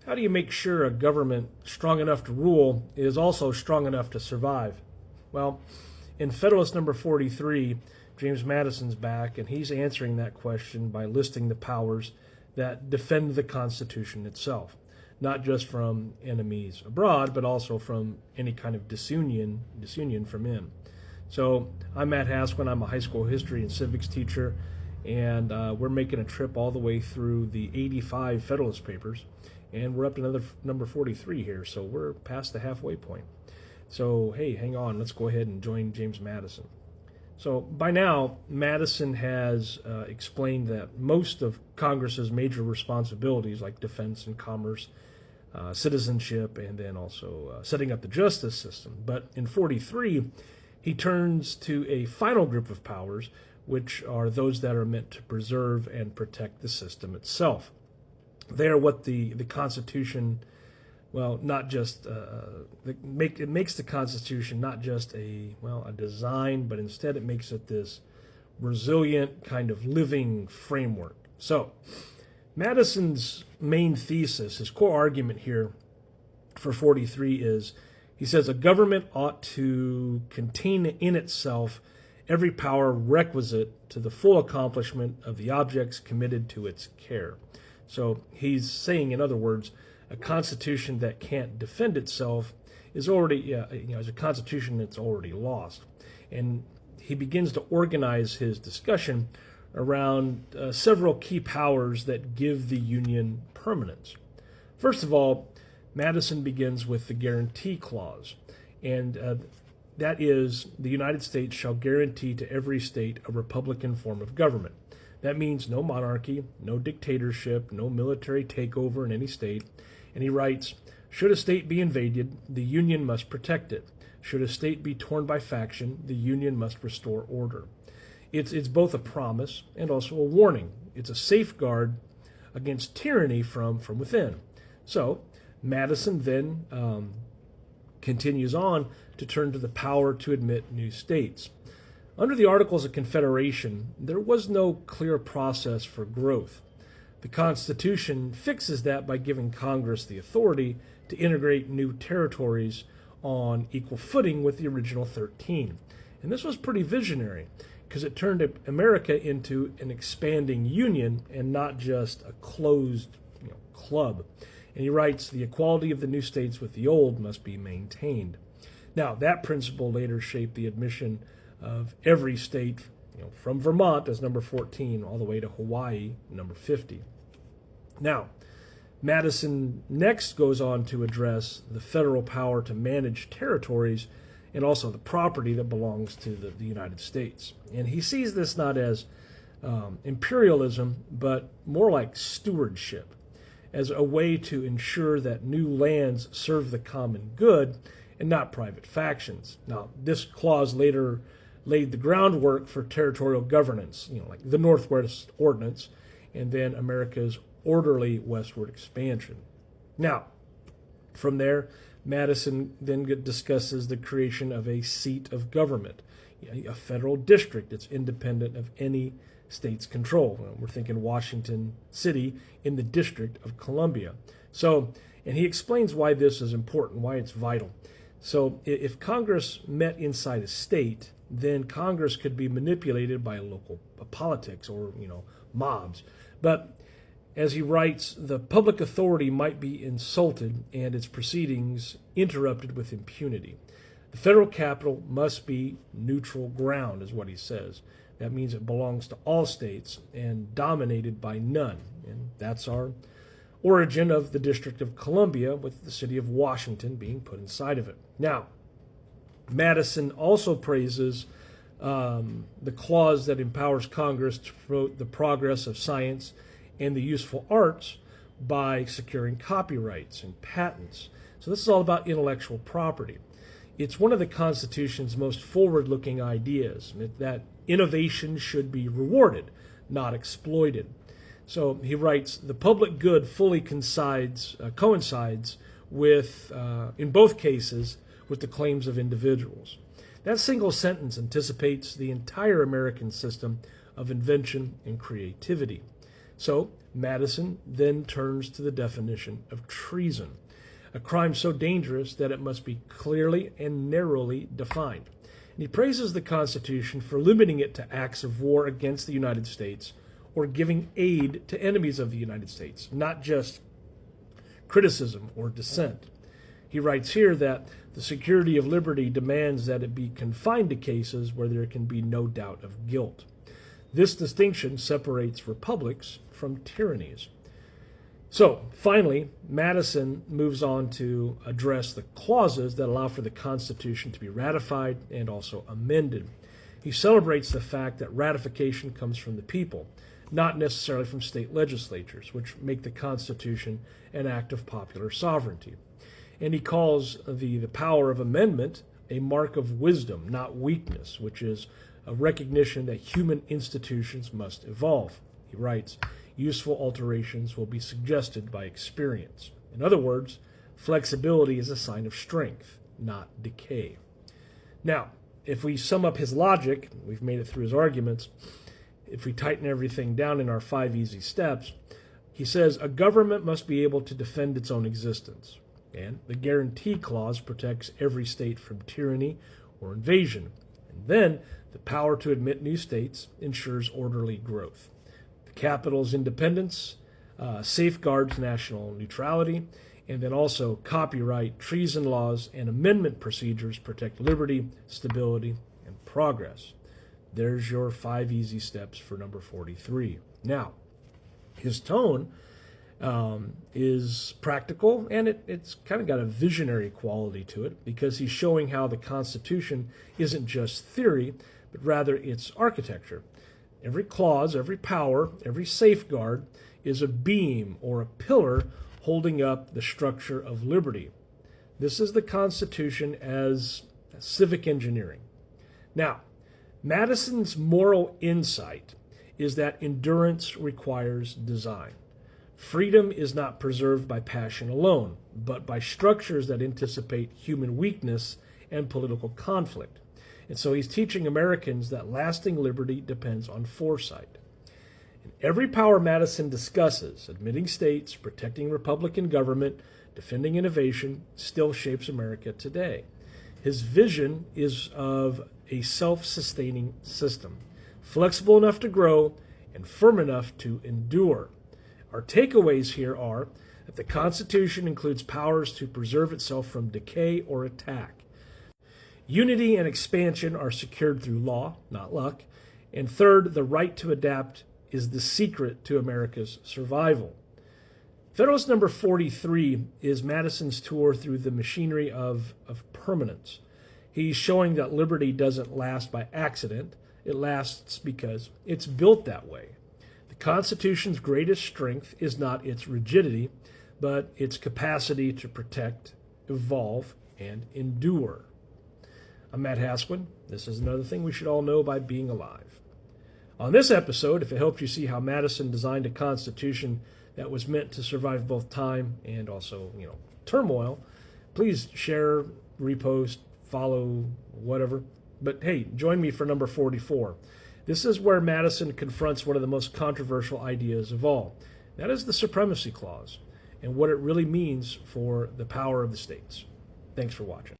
how do you make sure a government strong enough to rule is also strong enough to survive? Well, in Federalist number 43, James Madison's back, and he's answering that question by listing the powers that defend the Constitution itself, not just from enemies abroad, but also from any kind of disunion from in. So I'm Matt Haskell. I'm a high school history and civics teacher, and we're making a trip all the way through the 85 Federalist Papers, and we're up to another number 43 here, so we're past the halfway point. So hey, hang on, let's go ahead and join James Madison. So by now, Madison has explained that most of Congress's major responsibilities, like defense and commerce, citizenship, and then also setting up the justice system. But in 43, he turns to a final group of powers, which are those that are meant to preserve and protect the system itself. They are what the Constitution, well, not just it makes the Constitution not just a design, but instead it makes it this resilient kind of living framework. So Madison's main thesis, his core argument here for 43 is, he says, a government ought to contain in itself every power requisite to the full accomplishment of the objects committed to its care. So he's saying, in other words, a constitution that can't defend itself is already, is a constitution that's already lost. And he begins to organize his discussion around several key powers that give the Union permanence. First of all, Madison begins with the guarantee clause, and that is, the United States shall guarantee to every state a republican form of government. That means no monarchy, no dictatorship, no military takeover in any state. And he writes, should a state be invaded, the Union must protect it. Should a state be torn by faction, the Union must restore order. It's both a promise and also a warning. It's a safeguard against tyranny from within. So Madison then continues on to turn to the power to admit new states. Under the Articles of Confederation, there was no clear process for growth. The Constitution fixes that by giving Congress the authority to integrate new territories on equal footing with the original 13. And this was pretty visionary, because it turned America into an expanding union and not just a closed club. And he writes, the equality of the new states with the old must be maintained. Now, that principle later shaped the admission of every state, from Vermont as number 14 all the way to Hawaii, number 50. Now, Madison next goes on to address the federal power to manage territories and also the property that belongs to the United States. And he sees this not as imperialism, but more like stewardship, as a way to ensure that new lands serve the common good and not private factions. Now, this clause later laid the groundwork for territorial governance, like the Northwest Ordinance, and then America's orderly westward expansion. Now, from there, Madison then discusses the creation of a seat of government, a federal district that's independent of any state's control. We're thinking Washington City in the District of Columbia. So, and he explains why this is important, why it's vital. So if Congress met inside a state, then Congress could be manipulated by local politics or, mobs. But as he writes, the public authority might be insulted and its proceedings interrupted with impunity. The federal capital must be neutral ground, is what he says. That means it belongs to all states and dominated by none. And that's our origin of the District of Columbia, with the city of Washington being put inside of it. Now, Madison also praises the clause that empowers Congress to promote the progress of science and the useful arts by securing copyrights and patents. So this is all about intellectual property. It's one of the Constitution's most forward-looking ideas, that innovation should be rewarded, not exploited. So he writes, the public good fully coincides with, in both cases, with the claims of individuals. That single sentence anticipates the entire American system of invention and creativity. So Madison then turns to the definition of treason, a crime so dangerous that it must be clearly and narrowly defined. And he praises the Constitution for limiting it to acts of war against the United States or giving aid to enemies of the United States, not just criticism or dissent. He writes here that the security of liberty demands that it be confined to cases where there can be no doubt of guilt. This distinction separates republics from tyrannies. So, finally, Madison moves on to address the clauses that allow for the Constitution to be ratified and also amended. He celebrates the fact that ratification comes from the people, not necessarily from state legislatures, which make the Constitution an act of popular sovereignty. And he calls the power of amendment a mark of wisdom, not weakness, which is a recognition that human institutions must evolve. He writes, useful alterations will be suggested by experience. In other words, flexibility is a sign of strength, not decay. Now, if we sum up his logic, we've made it through his arguments, if we tighten everything down in our 5 easy steps, he says a government must be able to defend its own existence. And the guarantee clause protects every state from tyranny or invasion. And then the power to admit new states ensures orderly growth. The capital's independence safeguards national neutrality, and then also copyright, treason laws, and amendment procedures protect liberty, stability, and progress. There's your 5 easy steps for number 43. Now, his tone is practical, and it's kind of got a visionary quality to it, because he's showing how the Constitution isn't just theory, but rather it's architecture. Every clause, every power, every safeguard is a beam or a pillar holding up the structure of liberty. This is the Constitution as civic engineering. Now, Madison's moral insight is that endurance requires design. Freedom is not preserved by passion alone, but by structures that anticipate human weakness and political conflict. And so he's teaching Americans that lasting liberty depends on foresight. In every power Madison discusses, admitting states, protecting Republican government, defending innovation, still shapes America today. His vision is of a self-sustaining system, flexible enough to grow and firm enough to endure. Our takeaways here are that the Constitution includes powers to preserve itself from decay or attack. Unity and expansion are secured through law, not luck. And third, the right to adapt is the secret to America's survival. Federalist number 43 is Madison's tour through the machinery of permanence. He's showing that liberty doesn't last by accident. It lasts because it's built that way. The Constitution's greatest strength is not its rigidity, but its capacity to protect, evolve, and endure. I'm Matt Hasquin. This is another thing we should all know by being alive. On this episode, if it helped you see how Madison designed a Constitution that was meant to survive both time and also, turmoil, please share, repost, follow, whatever. But hey, join me for number 44. This is where Madison confronts one of the most controversial ideas of all. That is the Supremacy Clause and what it really means for the power of the states. Thanks for watching.